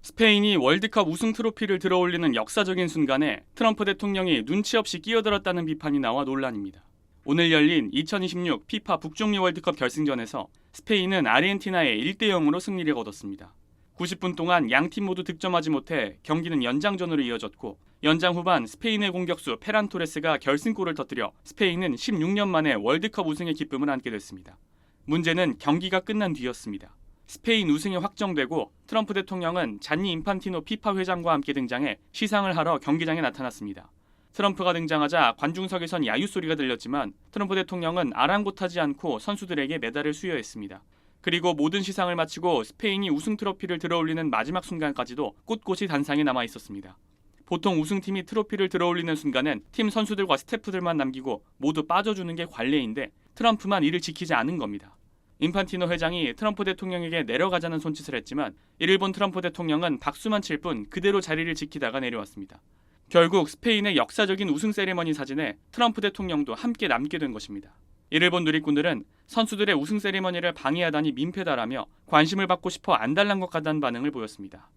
스페인이 월드컵 우승 트로피를 들어올리는 역사적인 순간에 트럼프 대통령이 눈치 없이 끼어들었다는 비판이 나와 논란입니다. 오늘 열린 2026 피파 북중미 월드컵 결승전에서 스페인은 아르헨티나에 1대0으로 승리를 거뒀습니다. 90분 동안 양팀 모두 득점하지 못해 경기는 연장전으로 이어졌고 연장 후반 스페인의 공격수 페란 토레스가 결승골을 터뜨려 스페인은 16년 만에 월드컵 우승의 기쁨을 안게 됐습니다. 문제는 경기가 끝난 뒤였습니다. 스페인 우승이 확정되고 트럼프 대통령은 잔니 인판티노 피파 회장과 함께 등장해 시상을 하러 경기장에 나타났습니다. 트럼프가 등장하자 관중석에선 야유 소리가 들렸지만 트럼프 대통령은 아랑곳하지 않고 선수들에게 메달을 수여했습니다. 그리고 모든 시상을 마치고 스페인이 우승 트로피를 들어올리는 마지막 순간까지도 꼿꼿이 단상에 남아 있었습니다. 보통 우승팀이 트로피를 들어올리는 순간은 팀 선수들과 스태프들만 남기고 모두 빠져주는 게 관례인데 트럼프만 이를 지키지 않은 겁니다. 인판티노 회장이 트럼프 대통령에게 내려가자는 손짓을 했지만 이를 본 트럼프 대통령은 박수만 칠 뿐 그대로 자리를 지키다가 내려왔습니다. 결국 스페인의 역사적인 우승 세리머니 사진에 트럼프 대통령도 함께 남게 된 것입니다. 이를 본 누리꾼들은 선수들의 우승 세리머니를 방해하다니 민폐다라며 관심을 받고 싶어 안달난 것 같다는 반응을 보였습니다.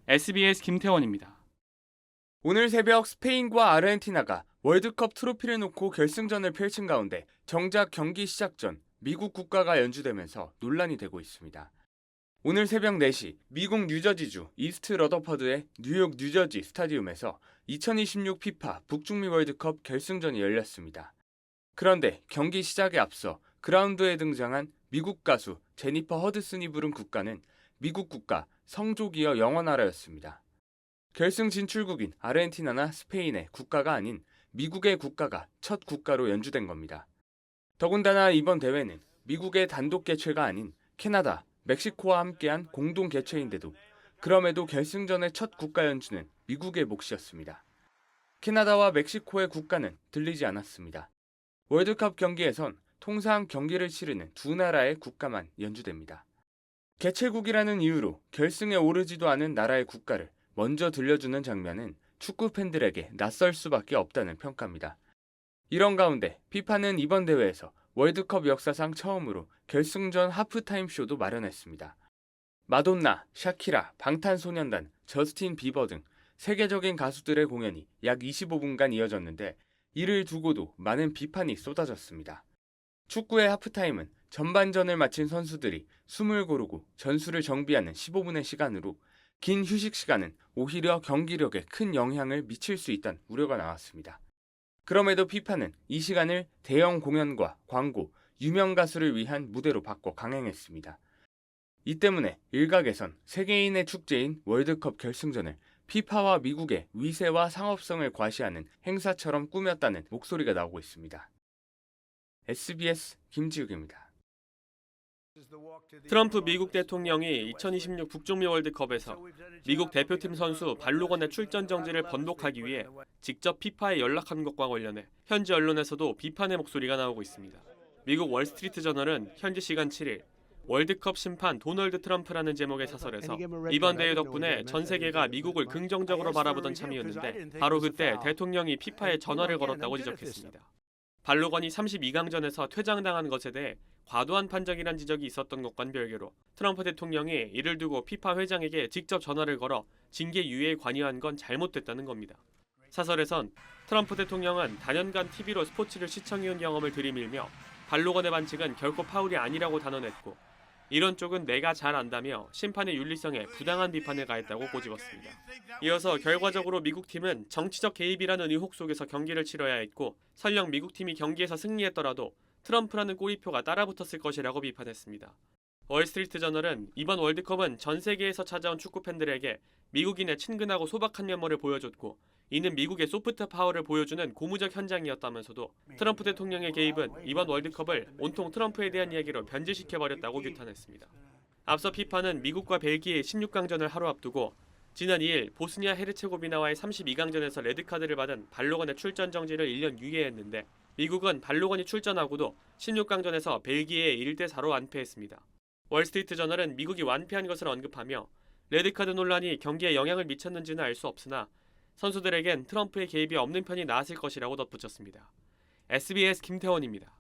SBS 김태원입니다. 오늘 새벽 스페인과 아르헨티나가 월드컵 트로피를 놓고 결승전을 펼친 가운데 정작 경기 시작 전 미국 국가가 연주되면서 논란이 되고 있습니다. 오늘 새벽 4시 미국 뉴저지주 이스트 러더퍼드의 뉴욕 뉴저지 스타디움에서 2026 피파 북중미 월드컵 결승전이 열렸습니다. 그런데 경기 시작에 앞서 그라운드에 등장한 미국 가수 제니퍼 허드슨이 부른 국가는 미국 국가 성조기어 영어나라였습니다. 결승 진출국인 아르헨티나나 스페인의 국가가 아닌 미국의 국가가 첫 국가로 연주된 겁니다. 더군다나 이번 대회는 미국의 단독 개최가 아닌 캐나다, 멕시코와 함께한 공동 개최인데도 그럼에도 결승전의 첫 국가 연주는 미국의 몫이었습니다. 캐나다와 멕시코의 국가는 들리지 않았습니다. 월드컵 경기에선 통상 경기를 치르는 두 나라의 국가만 연주됩니다. 개최국이라는 이유로 결승에 오르지도 않은 나라의 국가를 먼저 들려주는 장면은 축구 팬들에게 낯설 수밖에 없다는 평가입니다. 이런 가운데 피파는 이번 대회에서 월드컵 역사상 처음으로 결승전 하프타임 쇼도 마련했습니다. 마돈나, 샤키라, 방탄소년단, 저스틴 비버 등 세계적인 가수들의 공연이 약 25분간 이어졌는데 이를 두고도 많은 비판이 쏟아졌습니다. 축구의 하프타임은 전반전을 마친 선수들이 숨을 고르고 전술을 정비하는 15분의 시간으로 긴 휴식 시간은 오히려 경기력에 큰 영향을 미칠 수 있다는 우려가 나왔습니다. 그럼에도 피파는 이 시간을 대형 공연과 광고, 유명 가수를 위한 무대로 바꿔 강행했습니다. 이 때문에 일각에선 세계인의 축제인 월드컵 결승전을 피파와 미국의 위세와 상업성을 과시하는 행사처럼 꾸몄다는 목소리가 나오고 있습니다. SBS 김지욱입니다. 트럼프 미국 대통령이 2026 북중미 월드컵에서 미국 대표팀 선수 발로건의 출전 정지를 번복하기 위해 직접 피파에 연락한 것과 관련해 현지 언론에서도 비판의 목소리가 나오고 있습니다. 미국 월스트리트 저널은 현지 시간 7일 월드컵 심판 도널드 트럼프라는 제목의 사설에서 이번 대회 덕분에 전 세계가 미국을 긍정적으로 바라보던 참이었는데 바로 그때 대통령이 피파에 전화를 걸었다고 지적했습니다. 발로건이 32강전에서 퇴장당한 것에 대해 과도한 판정이란 지적이 있었던 것과는 별개로 트럼프 대통령이 이를 두고 피파 회장에게 직접 전화를 걸어 징계 유예에 관여한 건 잘못됐다는 겁니다. 사설에선 트럼프 대통령은 단연간 TV로 스포츠를 시청해온 경험을 들이밀며 발로건의 반칙은 결코 파울이 아니라고 단언했고 이런 쪽은 내가 잘 안다며 심판의 윤리성에 부당한 비판을 가했다고 꼬집었습니다. 이어서 결과적으로 미국팀은 정치적 개입이라는 의혹 속에서 경기를 치러야 했고 설령 미국팀이 경기에서 승리했더라도 트럼프라는 꼬리표가 따라붙었을 것이라고 비판했습니다. 월스트리트 저널은 이번 월드컵은 전 세계에서 찾아온 축구 팬들에게 미국인의 친근하고 소박한 면모를 보여줬고 이는 미국의 소프트 파워를 보여주는 고무적 현장이었다면서도 트럼프 대통령의 개입은 이번 월드컵을 온통 트럼프에 대한 이야기로 변질시켜버렸다고 규탄했습니다. 앞서 피파는 미국과 벨기에의 16강전을 하루 앞두고 지난 2일 보스니아 헤르체고비나와의 32강전에서 레드카드를 받은 발로건의 출전 정지를 1년 유예했는데 미국은 발로건이 출전하고도 16강전에서 벨기에에 1대4로 완패했습니다. 월스트리트 저널은 미국이 완패한 것을 언급하며 레드카드 논란이 경기에 영향을 미쳤는지는 알 수 없으나 선수들에겐 트럼프의 개입이 없는 편이 나았을 것이라고 덧붙였습니다. SBS 김태원입니다.